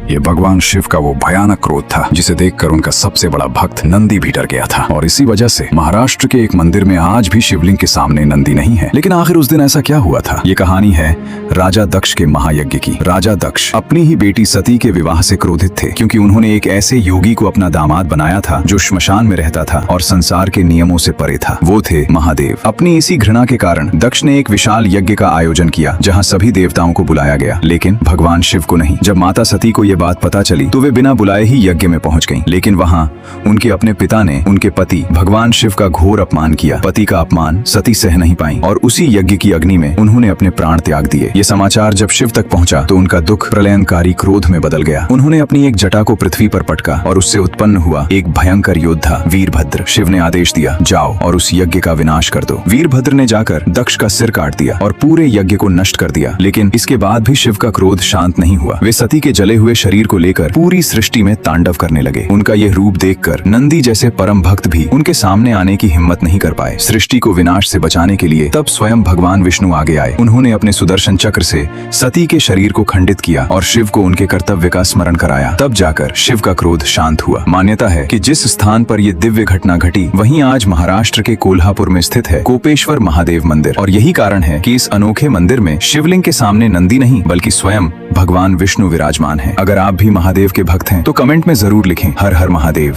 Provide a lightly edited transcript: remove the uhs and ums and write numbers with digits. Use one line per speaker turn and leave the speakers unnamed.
ये भगवान शिव का वो भयानक क्रोध था जिसे देखकर उनका सबसे बड़ा भक्त नंदी भी डर गया था। और इसी वजह से महाराष्ट्र के एक मंदिर में आज भी शिवलिंग के सामने नंदी नहीं है। लेकिन आखिर उस दिन ऐसा क्या हुआ था? ये कहानी है राजा दक्ष के महायज्ञ की। राजा दक्ष अपनी ही बेटी सती के विवाह से क्रोधित थे क्योंकि उन्होंने एक ऐसे योगी को अपना दामाद बनाया था जो श्मशान में रहता था और संसार के नियमों से परे था। वो थे महादेव। अपनी इसी घृणा के कारण दक्ष ने एक विशाल यज्ञ का आयोजन किया जहाँ सभी देवताओं को बुलाया गया, लेकिन भगवान शिव को नहीं। जब माता सती को ये बात पता चली तो वे बिना बुलाए ही यज्ञ में पहुंच गईं। लेकिन वहां उनके अपने पिता ने उनके पति भगवान शिव का घोर अपमान किया। पति का अपमान सती सह नहीं पाई और उसी यज्ञ की अग्नि में उन्होंने अपने प्राण त्याग दिए। ये समाचार जब शिव तक पहुंचा तो उनका दुख प्रलयंकारी क्रोध में बदल गया। उन्होंने अपनी एक जटा को पृथ्वी पर पटका और उससे उत्पन्न हुआ एक भयंकर योद्धा वीरभद्र। शिव ने आदेश दिया, जाओ और उस यज्ञ का विनाश कर दो। वीरभद्र ने जाकर दक्ष का सिर काट दिया और पूरे यज्ञ को नष्ट कर दिया। लेकिन इसके बाद भी शिव का क्रोध शांत नहीं हुआ। वे सती के जले हुए शरीर को लेकर पूरी सृष्टि में तांडव करने लगे। उनका यह रूप देखकर नंदी जैसे परम भक्त भी उनके सामने आने की हिम्मत नहीं कर पाए। सृष्टि को विनाश से बचाने के लिए तब स्वयं भगवान विष्णु आगे आए। उन्होंने अपने सुदर्शन चक्र से सती के शरीर को खंडित किया और शिव को उनके कर्तव्य का स्मरण कराया। तब जाकर शिव का क्रोध शांत हुआ। मान्यता है कि जिस स्थान पर यह दिव्य घटना घटी वहीं आज महाराष्ट्र के कोल्हापुर में स्थित है कोपेश्वर महादेव मंदिर। और यही कारण है कि इस अनोखे मंदिर में शिवलिंग के सामने नंदी नहीं बल्कि स्वयं भगवान विष्णु विराजमान है। अगर आप भी महादेव के भक्त हैं तो कमेंट में जरूर लिखें हर हर महादेव।